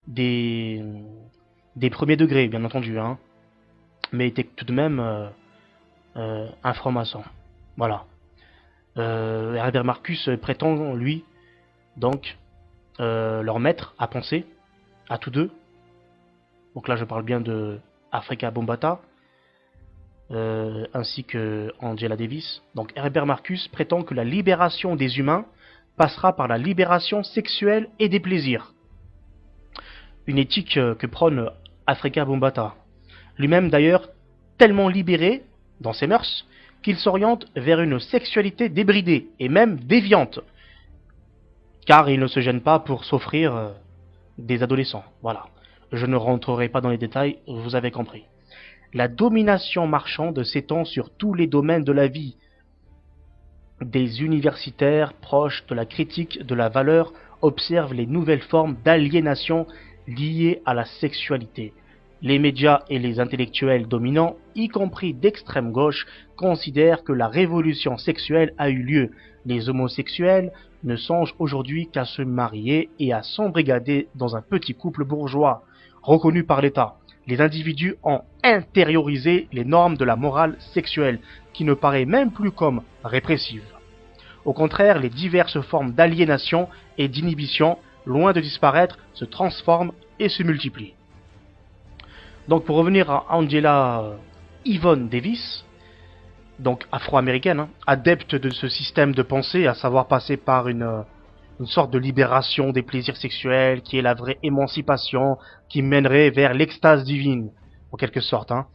des, des premiers degrés, bien entendu, hein, mais était tout de même un franc-maçon. Voilà. Herbert Marcus prétend, lui, donc, leur maître à penser, à tous deux. Donc là, je parle bien de Afrika Bambaataa, ainsi que Angela Davis. Donc Herbert Marcus prétend que la libération des humains passera par la libération sexuelle et des plaisirs. Une éthique que prône Afrika Bambaataa. Lui-même d'ailleurs tellement libéré dans ses mœurs qu'il s'oriente vers une sexualité débridée et même déviante, car il ne se gêne pas pour s'offrir des adolescents. Voilà. Je ne rentrerai pas dans les détails, vous avez compris. La domination marchande s'étend sur tous les domaines de la vie. Des universitaires proches de la critique de la valeur observent les nouvelles formes d'aliénation liées à la sexualité. Les médias et les intellectuels dominants, y compris d'extrême gauche, considèrent que la révolution sexuelle a eu lieu. Les homosexuels ne songent aujourd'hui qu'à se marier et à s'embrigader dans un petit couple bourgeois, reconnu par l'État. Les individus ont intériorisé les normes de la morale sexuelle, qui ne paraît même plus comme répressive. Au contraire, les diverses formes d'aliénation et d'inhibition, loin de disparaître, se transforment et se multiplient. Donc pour revenir à Angela Yvonne Davis, donc afro-américaine, hein, adepte de ce système de pensée, à savoir passer par une sorte de libération des plaisirs sexuels, qui est la vraie émancipation, qui mènerait vers l'extase divine, en quelque sorte. Hein.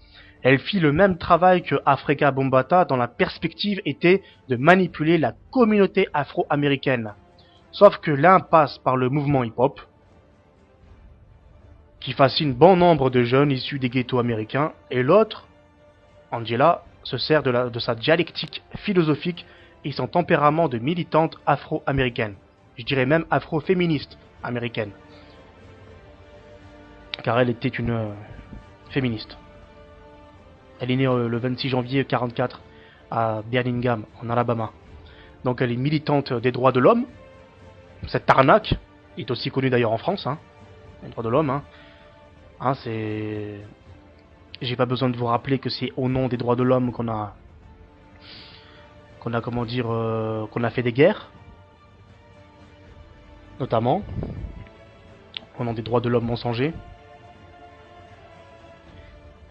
Elle fit le même travail que Afrika Bambaataa, dont la perspective était de manipuler la communauté afro-américaine. Sauf que l'un passe par le mouvement hip-hop, qui fascine bon nombre de jeunes issus des ghettos américains, et l'autre, Angela, se sert de sa dialectique philosophique et son tempérament de militante afro-américaine. Je dirais même afro-féministe américaine. Car elle était une féministe. Elle est née le 26 janvier 1944 à Birmingham, en Alabama. Donc elle est militante des droits de l'homme. Cette arnaque est aussi connue d'ailleurs en France, hein, les droits de l'homme. Hein, c'est... J'ai pas besoin de vous rappeler que c'est au nom des droits de l'homme qu'on a comment dire, qu'on a fait des guerres, notamment au nom des droits de l'homme mensongers.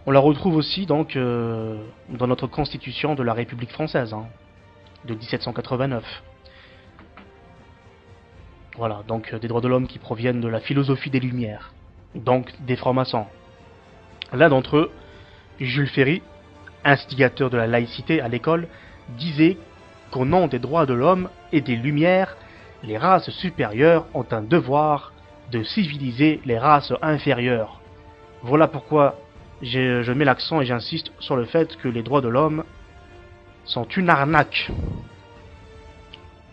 On la retrouve aussi donc dans notre constitution de la République française, hein, de 1789. Voilà, donc des droits de l'homme qui proviennent de la philosophie des Lumières, donc des francs-maçons. L'un d'entre eux, Jules Ferry, instigateur de la laïcité à l'école, disait qu'au nom des droits de l'homme et des Lumières, les races supérieures ont un devoir de civiliser les races inférieures. Voilà pourquoi je mets l'accent et j'insiste sur le fait que les droits de l'homme sont une arnaque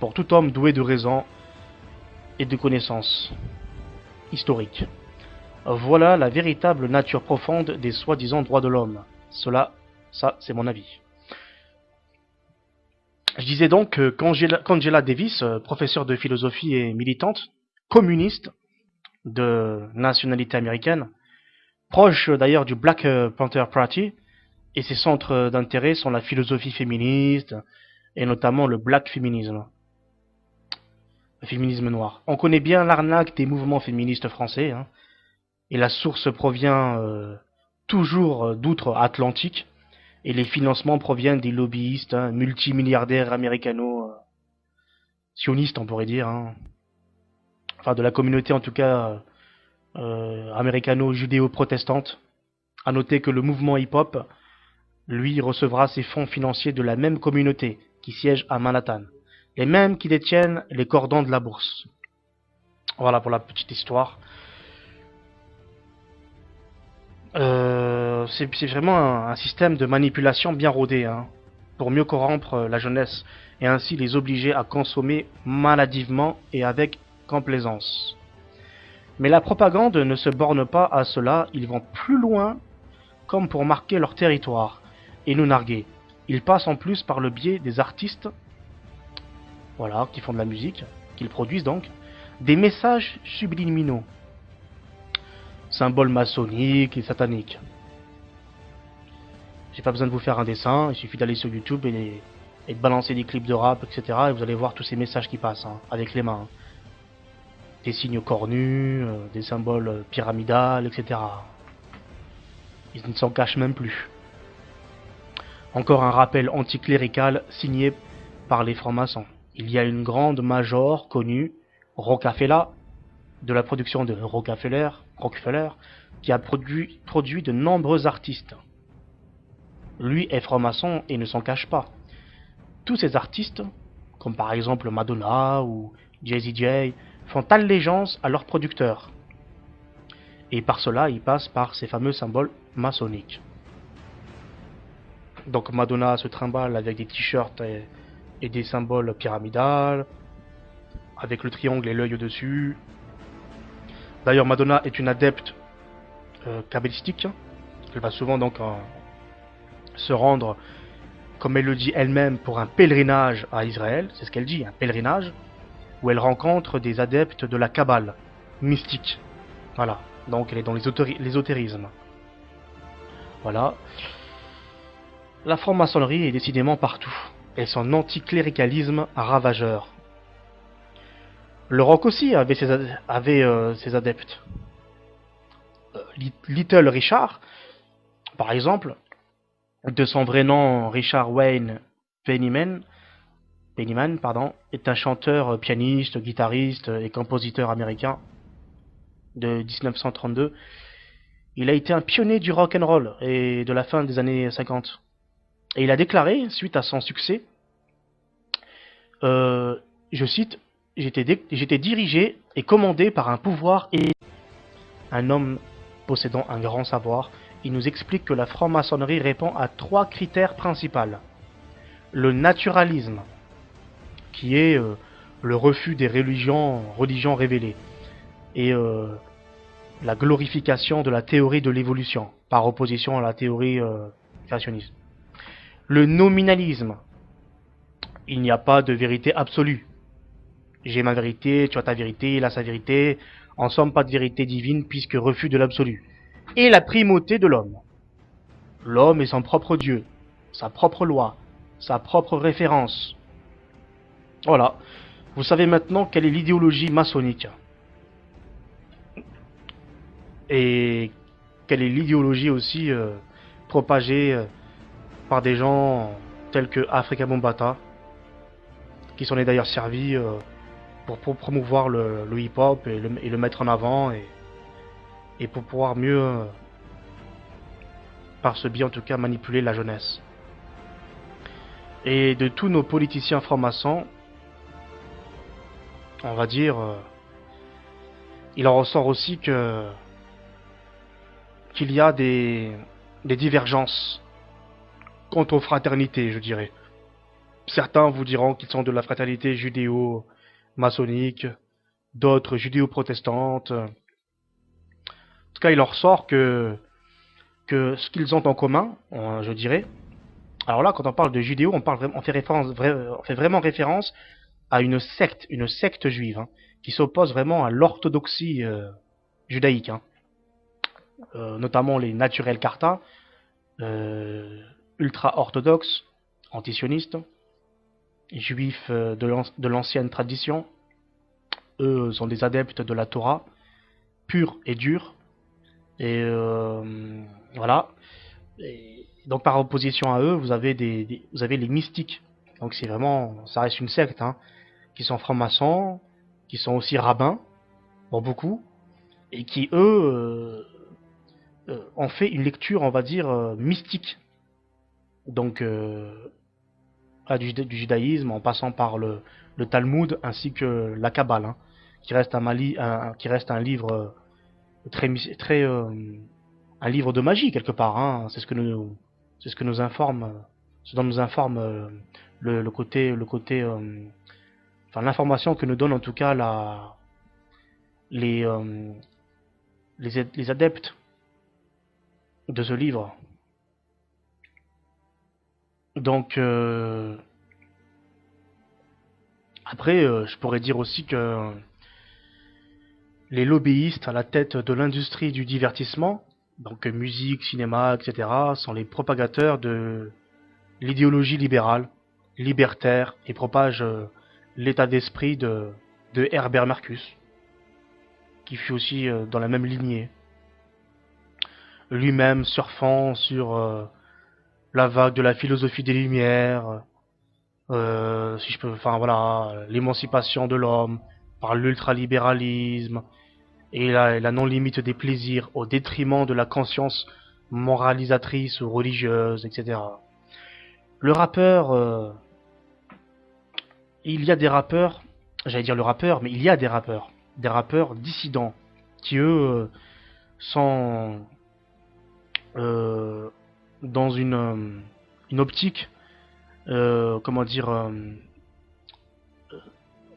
pour tout homme doué de raison et de connaissances historiques. Voilà la véritable nature profonde des soi-disant droits de l'homme. Ça, c'est mon avis. Je disais donc qu'Angela Davis, professeure de philosophie et militante, communiste de nationalité américaine, proche d'ailleurs du Black Panther Party, et ses centres d'intérêt sont la philosophie féministe, et notamment le black féminisme, le féminisme noir. On connaît bien l'arnaque des mouvements féministes français, hein, et la source provient toujours d'outre-Atlantique, et les financements proviennent des lobbyistes, hein, multimilliardaires américano-sionistes, on pourrait dire, hein. Enfin de la communauté en tout cas américano-judéo-protestante. À noter que le mouvement hip-hop, lui, recevra ses fonds financiers de la même communauté qui siège à Manhattan, les mêmes qui détiennent les cordons de la bourse. Voilà pour la petite histoire. C'est vraiment un système de manipulation bien rodé, hein, pour mieux corrompre la jeunesse et ainsi les obliger à consommer maladivement et avec complaisance. Mais la propagande ne se borne pas à cela, ils vont plus loin comme pour marquer leur territoire et nous narguer. Ils passent en plus par le biais des artistes, voilà, qui font de la musique, qu'ils produisent donc, des messages subliminaux. symboles maçonniques et sataniques. J'ai pas besoin de vous faire un dessin, il suffit d'aller sur YouTube et de balancer des clips de rap, etc. Et vous allez voir tous ces messages qui passent, hein, avec les mains. Des signes cornus, des symboles pyramidales, etc. Ils ne s'en cachent même plus. Encore un rappel anticlérical signé par les francs-maçons. Il y a une grande major connue, Rockefeller, de la production de Rockefeller, qui a produit de nombreux artistes. Lui est franc-maçon et ne s'en cache pas. Tous ces artistes, comme par exemple Madonna ou Jay-Z, font allégeance à leur producteur. Et par cela, ils passent par ces fameux symboles maçonniques. Donc Madonna se trimballe avec des t-shirts et des symboles pyramidales, avec le triangle et l'œil au-dessus. D'ailleurs, Madonna est une adepte kabbalistique. Elle va souvent donc se rendre, comme elle le dit elle-même, pour un pèlerinage à Israël. C'est ce qu'elle dit, un pèlerinage, où elle rencontre des adeptes de la Kabbale, mystique. Voilà, donc elle est dans l'ésotérisme. Voilà. La franc-maçonnerie est décidément partout, et son anticléricalisme ravageur. Le rock aussi avait ses adeptes. Little Richard, par exemple, de son vrai nom Richard Wayne Pennyman, est un chanteur, pianiste, guitariste et compositeur américain de 1932. Il a été un pionnier du rock and roll et de la fin des années 50. Et il a déclaré, suite à son succès, je cite, j'étais dirigé et commandé par un pouvoir et un homme possédant un grand savoir. Il nous explique que la franc-maçonnerie répond à 3 critères principaux. Le naturalisme, qui est le refus des religions révélées, et la glorification de la théorie de l'évolution, par opposition à la théorie créationniste. Le nominalisme, il n'y a pas de vérité absolue. J'ai ma vérité, tu as ta vérité, il a sa vérité, en somme pas de vérité divine puisque refus de l'absolu. Et la primauté de l'homme. L'homme est son propre Dieu, sa propre loi, sa propre référence. Voilà, vous savez maintenant quelle est l'idéologie maçonnique. Et quelle est l'idéologie aussi propagée par des gens tels que Afrika Bambaataa, qui s'en est d'ailleurs servi pour promouvoir le hip-hop et le mettre en avant et pour pouvoir mieux, par ce biais en tout cas, manipuler la jeunesse. Et de tous nos politiciens francs-maçons, on va dire, il en ressort aussi qu'il y a des divergences quant aux fraternités, je dirais. Certains vous diront qu'ils sont de la fraternité judéo-maçonnique, d'autres judéo-protestantes. En tout cas, il en ressort que ce qu'ils ont en commun, je dirais. Alors là, quand on parle de judéo, on fait vraiment référence à une secte juive, hein, qui s'oppose vraiment à l'orthodoxie judaïque, hein. Notamment les naturels carta, ultra-orthodoxes, antisionistes, juifs de l'ancienne tradition. Eux sont des adeptes de la Torah, pure et dure. Et voilà. Et donc par opposition à eux, vous avez vous avez les mystiques. Donc c'est vraiment, ça reste une secte, hein, qui sont francs-maçons, qui sont aussi rabbins, pour beaucoup, et qui ont fait une lecture, on va dire, mystique. Donc du judaïsme, en passant par le Talmud ainsi que la Kabbale, hein, qui reste un livre très un livre de magie quelque part, hein. C'est ce que nous informe, ce dont nous informe enfin l'information que nous donne en tout cas les, euh, les adeptes de ce livre. Donc après, je pourrais dire aussi que les lobbyistes à la tête de l'industrie du divertissement, donc musique, cinéma, etc., sont les propagateurs de l'idéologie libérale, libertaire, et propagent l'état d'esprit de Herbert Marcus, qui fut aussi dans la même lignée, lui-même surfant sur la vague de la philosophie des Lumières, si je peux, enfin voilà, l'émancipation de l'homme par l'ultralibéralisme et la non-limite des plaisirs au détriment de la conscience moralisatrice ou religieuse, etc. Le rappeur, il y a des rappeurs, j'allais dire le rappeur, mais il y a des rappeurs dissidents qui eux sont euh, dans une optique, comment dire,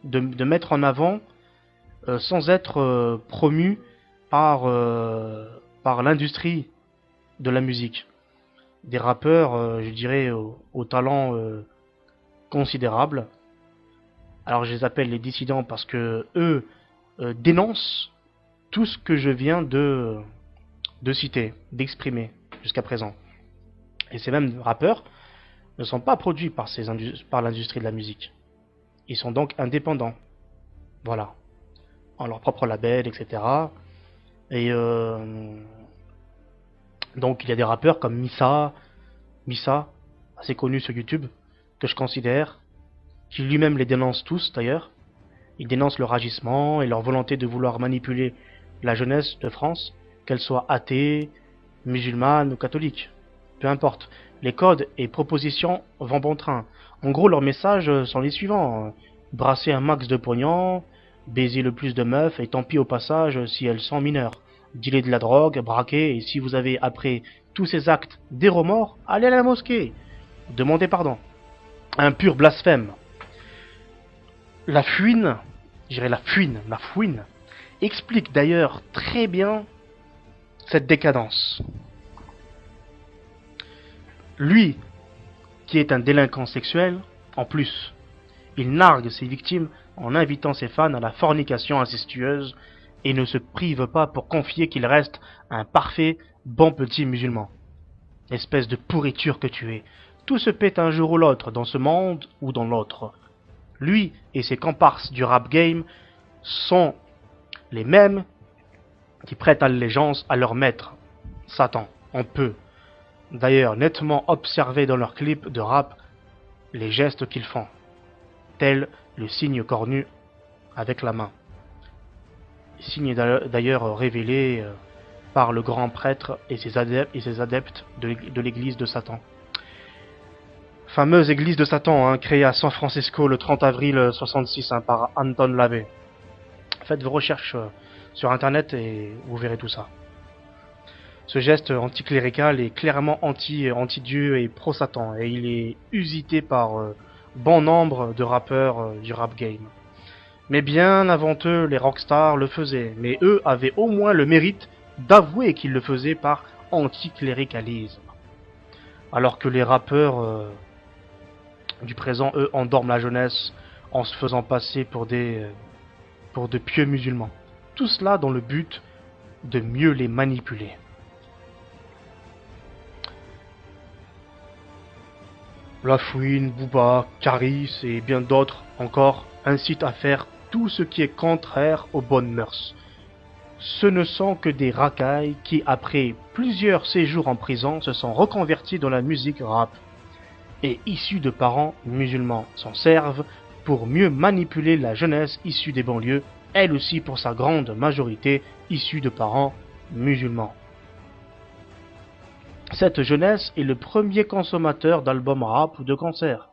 de mettre en avant sans être promu par, par l'industrie de la musique. Des rappeurs, je dirais, au talent considérable. Alors je les appelle les dissidents parce que eux dénoncent tout ce que je viens de citer, d'exprimer jusqu'à présent. Et ces mêmes rappeurs ne sont pas produits par, par l'industrie de la musique. Ils sont donc indépendants. Voilà. En leur propre label, etc. Et donc il y a des rappeurs comme Missa, assez connu sur YouTube, que je considère, qui lui-même les dénonce tous d'ailleurs. Il dénonce leur agissement et leur volonté de vouloir manipuler la jeunesse de France, qu'elle soit athée, musulmane ou catholique. Peu importe. Les codes et propositions vont bon train. En gros, leurs messages sont les suivants. Brasser un max de pognon, baiser le plus de meufs et tant pis au passage si elles sont mineures. Dealer de la drogue, braquer et si vous avez après tous ces actes des remords, allez à la mosquée. Demandez pardon. Un pur blasphème. La fouine, la fouine, explique d'ailleurs très bien cette décadence. Lui, qui est un délinquant sexuel, en plus, il nargue ses victimes en invitant ses fans à la fornication incestueuse et ne se prive pas pour confier qu'il reste un parfait bon petit musulman. Espèce de pourriture que tu es. Tout se pète un jour ou l'autre, dans ce monde ou dans l'autre. Lui et ses comparses du rap game sont les mêmes qui prêtent allégeance à leur maître, Satan. On peut d'ailleurs nettement observer dans leurs clips de rap les gestes qu'ils font, tel le signe cornu avec la main. Signe d'ailleurs révélé par le grand prêtre et ses adeptes de l'église de Satan. Fameuse église de Satan, hein, créée à San Francisco le 30 avril 66 hein, par Anton LaVey. Faites vos recherches sur internet et vous verrez tout ça. Ce geste anticlérical est clairement anti-Dieu et pro-Satan, et il est usité par bon nombre de rappeurs du rap game. Mais bien avant eux, les rockstars le faisaient, mais eux avaient au moins le mérite d'avouer qu'ils le faisaient par anticléricalisme. Alors que les rappeurs du présent, eux, endorment la jeunesse en se faisant passer pour de pieux musulmans. Tout cela dans le but de mieux les manipuler. La Fouine, Booba, Caris et bien d'autres encore incitent à faire tout ce qui est contraire aux bonnes mœurs. Ce ne sont que des racailles qui, après plusieurs séjours en prison, se sont reconvertis dans la musique rap et issus de parents musulmans s'en servent pour mieux manipuler la jeunesse issue des banlieues, elle aussi pour sa grande majorité issue de parents musulmans. Cette jeunesse est le premier consommateur d'albums rap ou de concerts.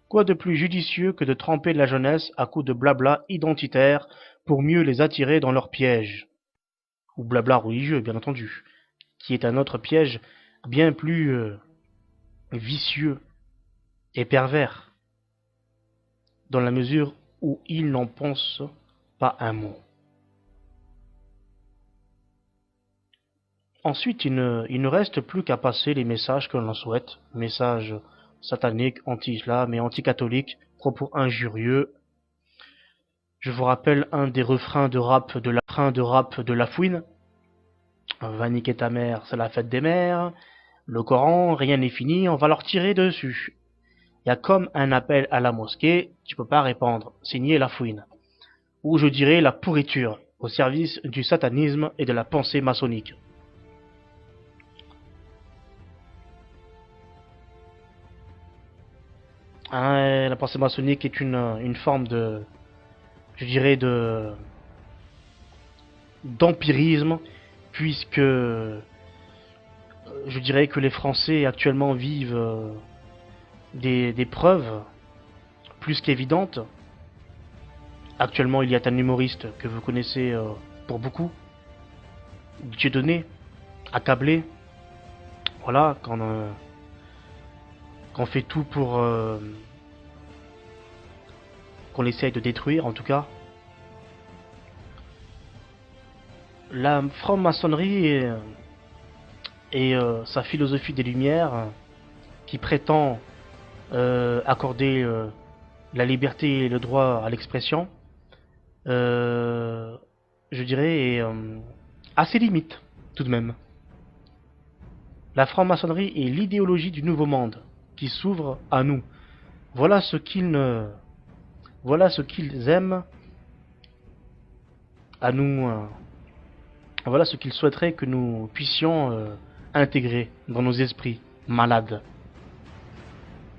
Quoi de plus judicieux que de tremper la jeunesse à coups de blabla identitaire pour mieux les attirer dans leur piège. Ou blabla religieux, bien entendu, qui est un autre piège bien plus vicieux et pervers, dans la mesure où ils n'en pensent pas un mot. Ensuite, il ne reste plus qu'à passer les messages que l'on souhaite, messages sataniques, anti-islam et anti-catholiques, propos injurieux. Je vous rappelle un des refrains de rap de La Fouine. Va niquer ta mère, c'est la fête des mères. Le Coran, rien n'est fini, on va leur tirer dessus. Il y a comme un appel à la mosquée, tu peux pas répondre. Signé La Fouine. Ou je dirais la pourriture, au service du satanisme et de la pensée maçonnique. Hein, la pensée maçonnique est une forme de, je dirais, d'empirisme, puisque je dirais que les Français actuellement vivent des preuves plus qu'évidentes. Actuellement, il y a un humoriste que vous connaissez pour beaucoup, Dieudonné, accablé. Voilà, qu'on fait tout pour qu'on essaye de détruire, en tout cas. La franc-maçonnerie et sa philosophie des Lumières, qui prétend accorder la liberté et le droit à l'expression, euh, je dirais, est à ses limites, tout de même. La franc-maçonnerie est l'idéologie du nouveau monde qui s'ouvre à nous. Voilà ce qu'ils ne, voilà ce qu'ils aiment à nous. Voilà ce qu'ils souhaiteraient que nous puissions intégrer dans nos esprits malades.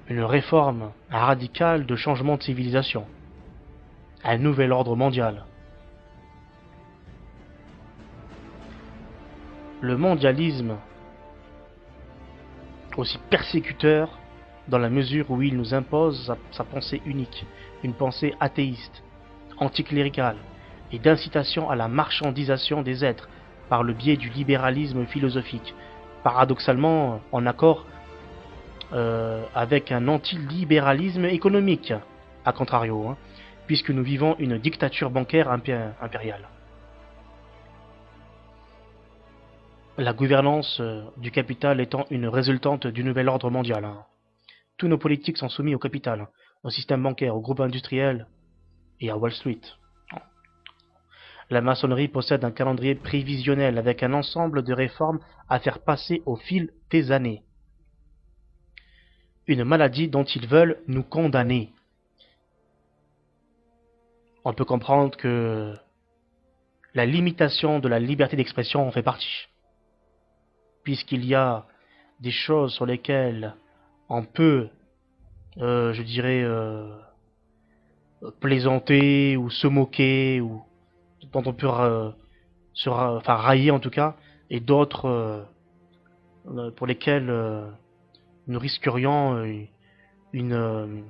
Une réforme radicale de changement de civilisation. Un nouvel ordre mondial. Le mondialisme, aussi persécuteur dans la mesure où il nous impose sa pensée unique, une pensée athéiste, anticléricale et d'incitation à la marchandisation des êtres par le biais du libéralisme philosophique, paradoxalement en accord avec un antilibéralisme économique, à contrario, hein, puisque nous vivons une dictature bancaire impériale. La gouvernance du capital étant une résultante du nouvel ordre mondial. Hein. Tous nos politiques sont soumis au capital, hein, au système bancaire, au groupe industriel et à Wall Street. La maçonnerie possède un calendrier prévisionnel avec un ensemble de réformes à faire passer au fil des années. Une maladie dont ils veulent nous condamner. On peut comprendre que la limitation de la liberté d'expression en fait partie. Puisqu'il y a des choses sur lesquelles on peut, je dirais, plaisanter ou se moquer, ou dont on peut enfin, railler en tout cas, et d'autres pour lesquelles nous risquerions une,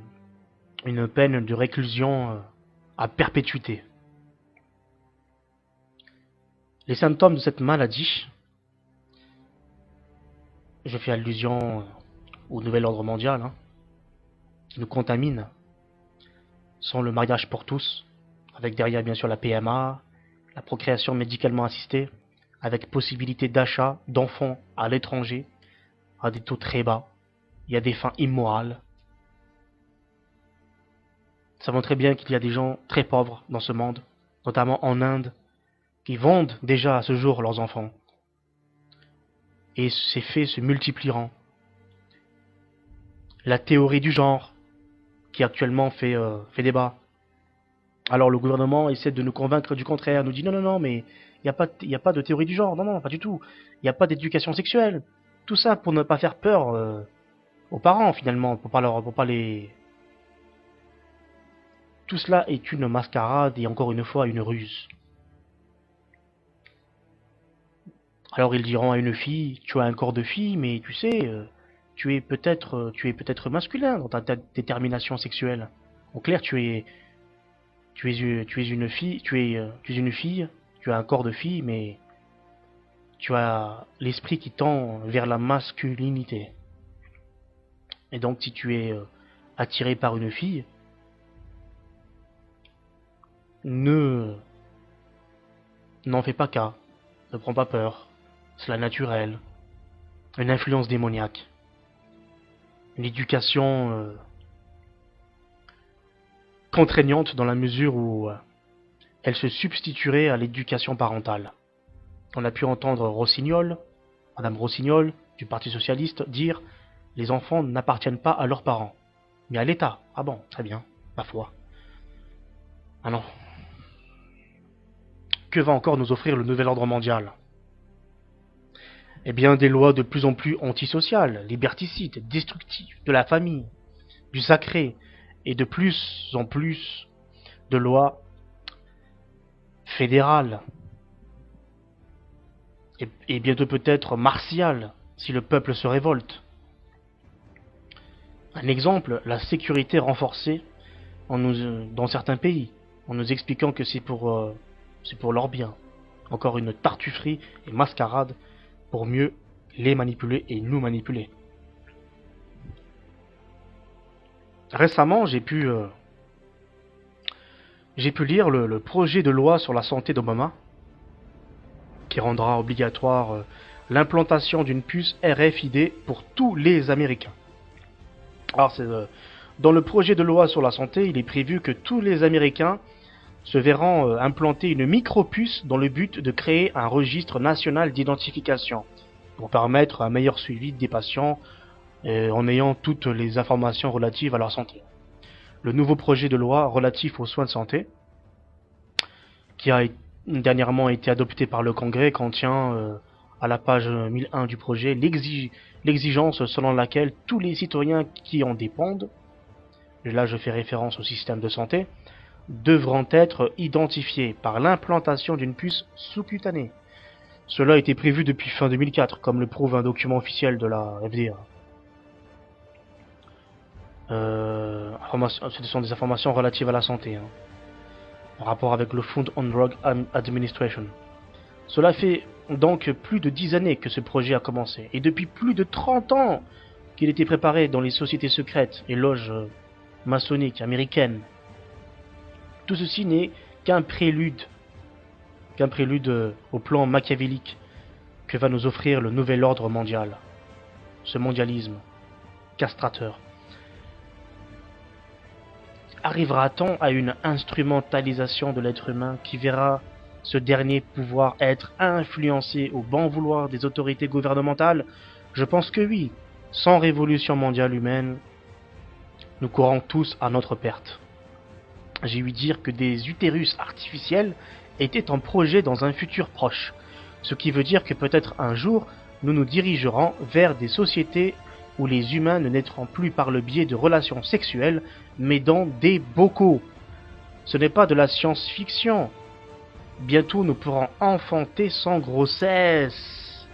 une peine de réclusion à perpétuité. Les symptômes de cette maladie, je fais allusion au nouvel ordre mondial, hein, qui nous contamine, sont le mariage pour tous, avec derrière bien sûr la PMA, la procréation médicalement assistée, avec possibilité d'achat d'enfants à l'étranger, à des taux très bas. Il y a des fins immorales. Nous savons très bien qu'il y a des gens très pauvres dans ce monde, notamment en Inde, qui vendent déjà à ce jour leurs enfants. Et ces faits se multiplieront. La théorie du genre, qui actuellement fait débat. Alors le gouvernement essaie de nous convaincre du contraire, nous dit non, non, non, mais il n'y a pas de théorie du genre, non, non, pas du tout. Il n'y a pas d'éducation sexuelle. Tout ça pour ne pas faire peur aux parents finalement, pour pas les... Tout cela est une mascarade et encore une fois une ruse. Alors ils diront à une fille, tu as un corps de fille, mais tu sais, tu es peut-être masculin dans ta détermination sexuelle. En clair, tu es une fille, tu es une fille, tu as un corps de fille, mais tu as l'esprit qui tend vers la masculinité. Et donc, si tu es attiré par une fille, ne n'en fais pas cas, ne prends pas peur, c'est la naturelle, une influence démoniaque, une éducation contraignante dans la mesure où elle se substituerait à l'éducation parentale. On a pu entendre Rossignol, Madame Rossignol, du Parti Socialiste, dire « Les enfants n'appartiennent pas à leurs parents, mais à l'État. » Ah bon, très bien, ma foi. Ah non. Que va encore nous offrir le nouvel ordre mondial? Eh bien, des lois de plus en plus antisociales, liberticides, destructives, de la famille, du sacré, et de plus en plus de lois fédérales, et bientôt peut-être martiales, si le peuple se révolte. Un exemple, la sécurité renforcée dans certains pays, en nous expliquant que c'est pour leur bien. Encore une tartufferie et mascarade pour mieux les manipuler et nous manipuler. Récemment, j'ai pu lire le projet de loi sur la santé d'Obama, qui rendra obligatoire l'implantation d'une puce RFID pour tous les Américains. Alors, dans le projet de loi sur la santé, il est prévu que tous les Américains se verront implanter une micropuce dans le but de créer un registre national d'identification pour permettre un meilleur suivi des patients en ayant toutes les informations relatives à leur santé. Le nouveau projet de loi relatif aux soins de santé, qui a dernièrement été adopté par le Congrès, contient à la page 1001 du projet l'exigence selon laquelle tous les citoyens qui en dépendent, et là je fais référence au système de santé, devront être identifiés par l'implantation d'une puce sous-cutanée. Cela a été prévu depuis fin 2004, comme le prouve un document officiel de la FDA. Ce sont des informations relatives à la santé, en rapport avec le Food and Drug Administration. Cela fait donc plus de 10 années que ce projet a commencé, et depuis plus de 30 ans qu'il était préparé dans les sociétés secrètes et loges maçonniques américaines. Tout ceci n'est qu'un prélude au plan machiavélique que va nous offrir le nouvel ordre mondial. Ce mondialisme castrateur. Arrivera-t-on à une instrumentalisation de l'être humain qui verra ce dernier pouvoir être influencé au bon vouloir des autorités gouvernementales? Je pense que oui. Sans révolution mondiale humaine, nous courons tous à notre perte. J'ai ouï dire que des utérus artificiels étaient en projet dans un futur proche, ce qui veut dire que peut-être un jour nous nous dirigerons vers des sociétés où les humains ne naîtront plus par le biais de relations sexuelles, mais dans des bocaux. Ce n'est pas de la science-fiction. Bientôt nous pourrons enfanter sans grossesse.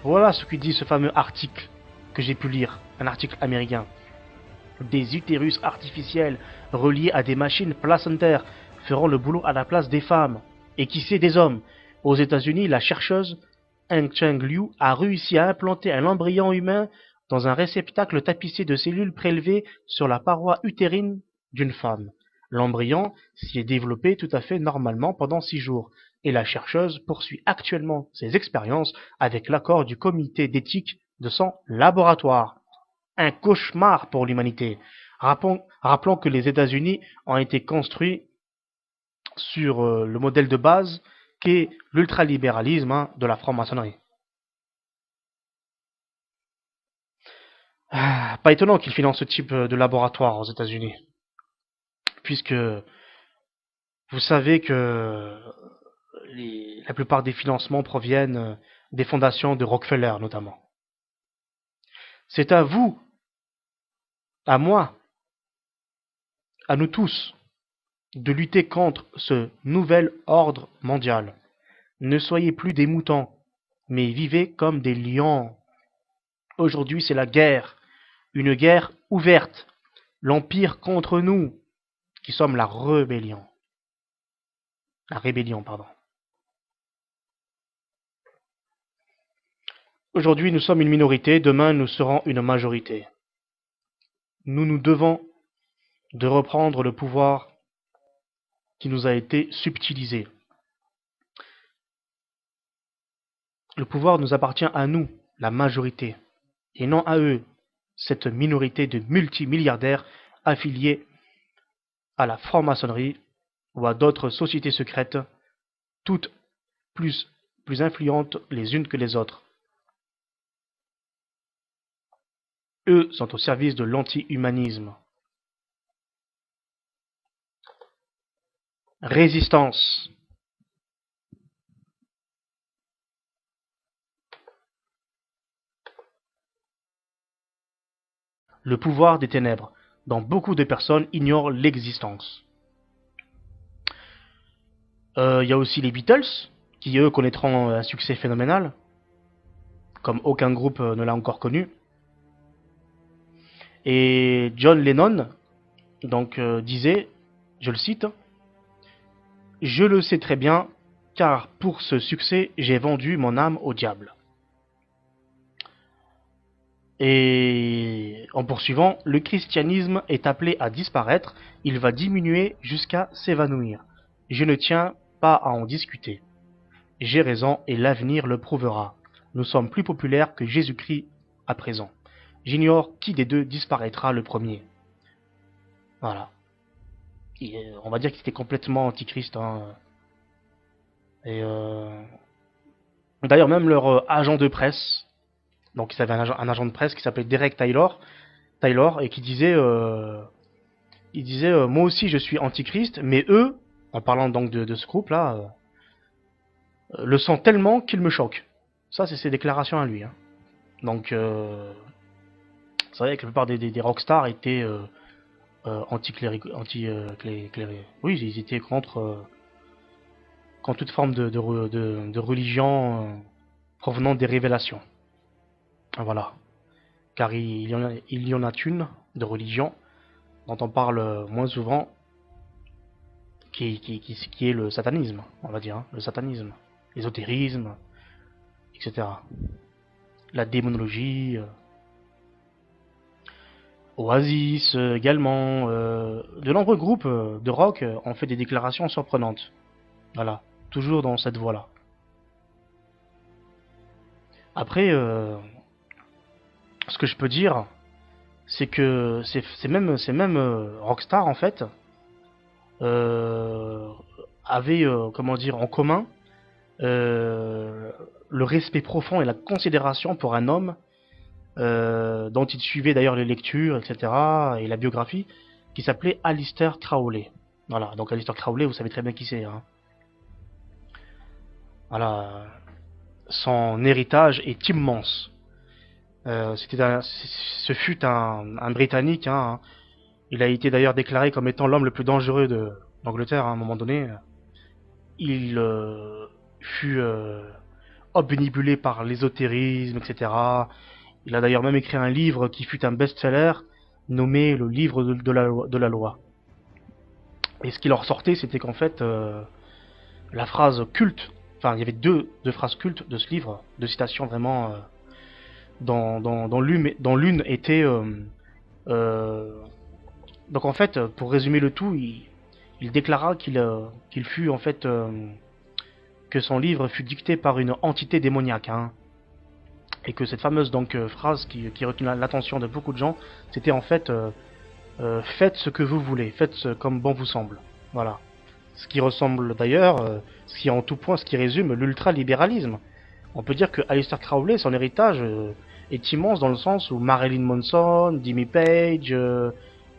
Voilà ce que dit ce fameux article que j'ai pu lire, un article américain. Des utérus artificiels reliés à des machines placentaires feront le boulot à la place des femmes, et qui sait des hommes. Aux États-Unis, la chercheuse Heng-Cheng Liu a réussi à implanter un embryon humain dans un réceptacle tapissé de cellules prélevées sur la paroi utérine d'une femme. L'embryon s'y est développé tout à fait normalement pendant 6 jours, et la chercheuse poursuit actuellement ses expériences avec l'accord du comité d'éthique de son laboratoire. Un cauchemar pour l'humanité. Rappelons que les États-Unis ont été construits sur le modèle de base qu'est l'ultralibéralisme de la franc-maçonnerie. Pas étonnant qu'ils financent ce type de laboratoire aux États-Unis, puisque vous savez que la plupart des financements proviennent des fondations de Rockefeller notamment. C'est à vous, à moi, à nous tous, de lutter contre ce nouvel ordre mondial. Ne soyez plus des moutons, mais vivez comme des lions. Aujourd'hui, c'est la guerre, une guerre ouverte, l'empire contre nous, qui sommes la rébellion. La rébellion, pardon. Aujourd'hui, nous sommes une minorité, demain, nous serons une majorité. Nous devons de reprendre le pouvoir qui nous a été subtilisé. Le pouvoir nous appartient à nous, la majorité, et non à eux, cette minorité de multimilliardaires affiliés à la franc-maçonnerie ou à d'autres sociétés secrètes, toutes plus influentes les unes que les autres. Eux sont au service de l'anti-humanisme. Résistance. Le pouvoir des ténèbres, dont beaucoup de personnes ignorent l'existence. Y a aussi les Beatles, qui eux connaîtront un succès phénoménal, comme aucun groupe ne l'a encore connu. Et John Lennon donc disait, je le cite, je le sais très bien, car pour ce succès j'ai vendu mon âme au diable. Et en poursuivant, le christianisme est appelé à disparaître, il va diminuer jusqu'à s'évanouir. Je ne tiens pas à en discuter. J'ai raison et l'avenir le prouvera. Nous sommes plus populaires que Jésus-Christ à présent. J'ignore qui des deux disparaîtra le premier. Voilà. On va dire qu'il était complètement antichrist. Hein. Et d'ailleurs, même leur agent de presse, donc ils avaient un agent de presse qui s'appelait Derek Taylor, et qui disait, moi aussi je suis antichrist, mais eux, en parlant donc de ce groupe-là, le sont tellement qu'ils me choquent. Ça, c'est ses déclarations à lui. Hein. Donc, c'est vrai que la plupart des rockstars étaient oui, ils étaient contre toute forme de religion provenant des révélations. Voilà. Car il y en a une de religion dont on parle moins souvent, qui est le satanisme, on va dire. Hein, le satanisme, l'ésotérisme, etc. La démonologie. Oasis également. De nombreux groupes de rock ont fait des déclarations surprenantes. Voilà. Toujours dans cette voie-là. Après, ce que je peux dire, c'est que ces mêmes rockstars en fait avaient comment dire en commun le respect profond et la considération pour un homme dont ils suivaient d'ailleurs les lectures, etc. et la biographie, qui s'appelait Aleister Crowley. Voilà, donc Aleister Crowley, vous savez très bien qui c'est. Hein. Voilà, son héritage est immense. Ce fut un Britannique. Hein. Il a été d'ailleurs déclaré comme étant l'homme le plus dangereux d'Angleterre à un moment donné. Il fut obnubilé par l'ésotérisme, etc. Il a d'ailleurs même écrit un livre qui fut un best-seller nommé le livre de la loi. Et ce qui leur sortait, c'était qu'en fait, la phrase culte, enfin il y avait deux phrases cultes de ce livre, deux citations vraiment dans l'une était donc en fait pour résumer le tout il déclara qu'il fut en fait que son livre fut dicté par une entité démoniaque hein, et que cette fameuse donc phrase qui retient l'attention de beaucoup de gens c'était en fait faites ce que vous voulez, faites comme bon vous semble, voilà, ce qui ressemble d'ailleurs ce qui est en tout point ce qui résume l'ultralibéralisme. On peut dire que Aleister Crowley, son héritage est immense dans le sens où Marilyn Manson, Jimmy Page,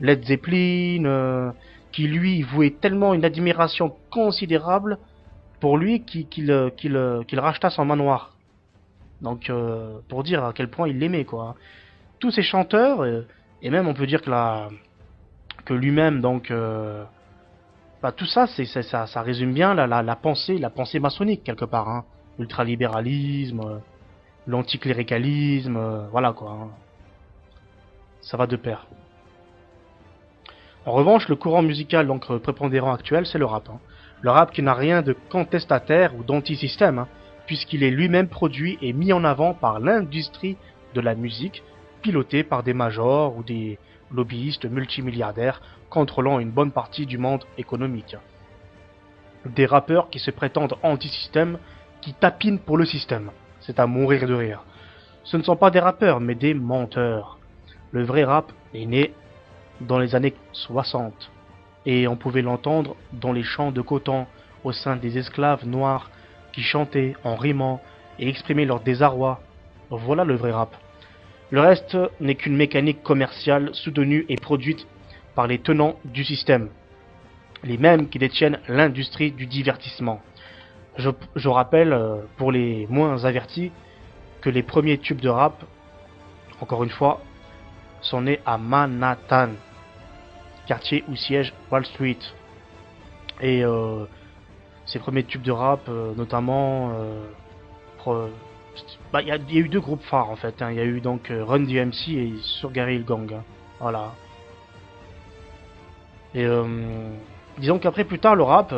Led Zeppelin, qui lui vouait tellement une admiration considérable pour lui qu'il racheta son manoir. Donc pour dire à quel point il l'aimait quoi. Tous ces chanteurs et même on peut dire que lui-même donc bah, tout ça ça résume bien la pensée maçonnique quelque part hein. L'ultralibéralisme, l'anticléricalisme, voilà quoi. Hein. Ça va de pair. En revanche, le courant musical donc prépondérant actuel, c'est le rap. Hein. Le rap qui n'a rien de contestataire ou d'anti-système, hein, puisqu'il est lui-même produit et mis en avant par l'industrie de la musique, pilotée par des majors ou des lobbyistes multimilliardaires contrôlant une bonne partie du monde économique. Des rappeurs qui se prétendent anti-système, qui tapinent pour le système. C'est à mourir de rire. Ce ne sont pas des rappeurs, mais des menteurs. Le vrai rap est né dans les années 60 et on pouvait l'entendre dans les champs de coton au sein des esclaves noirs qui chantaient en rimant et exprimaient leur désarroi. Voilà le vrai rap. Le reste n'est qu'une mécanique commerciale soutenue et produite par les tenants du système, les mêmes qui détiennent l'industrie du divertissement. Je rappelle, pour les moins avertis, que les premiers tubes de rap, encore une fois, sont nés à Manhattan, quartier où siège Wall Street. Et ces premiers tubes de rap, notamment, il y a eu deux groupes phares en fait. Il y a eu donc Run DMC et Surgery Hill Gang. Voilà. Et disons qu'après plus tard le rap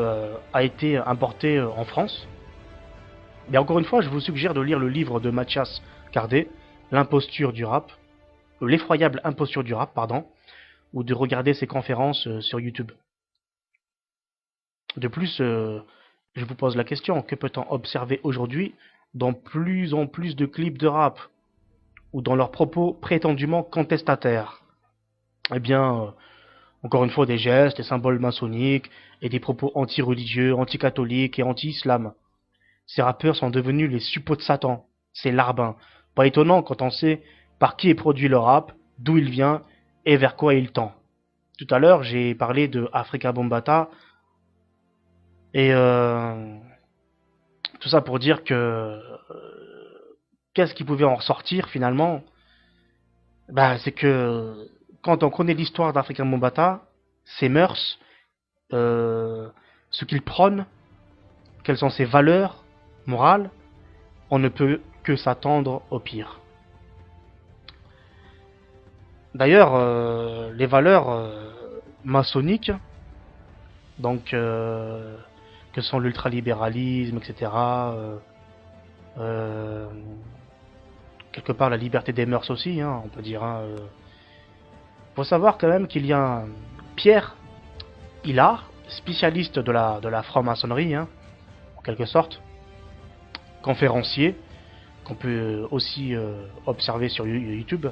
a été importé en France. Mais encore une fois, je vous suggère de lire le livre de Mathias Cardet, L'imposture du rap, l'effroyable imposture du rap, pardon, ou de regarder ses conférences sur YouTube. De plus, je vous pose la question, que peut-on observer aujourd'hui dans plus en plus de clips de rap, ou dans leurs propos prétendument contestataires? Eh bien, encore une fois, des gestes, des symboles maçonniques, et des propos anti-religieux, anti-catholiques et anti-islam. Ces rappeurs sont devenus les suppôts de Satan, ces larbins. Pas étonnant quand on sait par qui est produit le rap, d'où il vient et vers quoi il tend. Tout à l'heure, j'ai parlé de Afrika Bambaataa et tout ça pour dire que qu'est-ce qui pouvait en ressortir finalement? Bah, c'est que quand on connaît l'histoire d'Afrika Bambaataa, ses mœurs, ce qu'il prône, quelles sont ses valeurs morales, on ne peut que s'attendre au pire. D'ailleurs, les valeurs maçonniques, donc que sont l'ultralibéralisme, etc., quelque part la liberté des mœurs aussi, on peut dire. Faut savoir quand même qu'il y a un Pierre Hillard, spécialiste de la franc-maçonnerie, en quelque sorte, conférencier, qu'on peut aussi observer sur YouTube,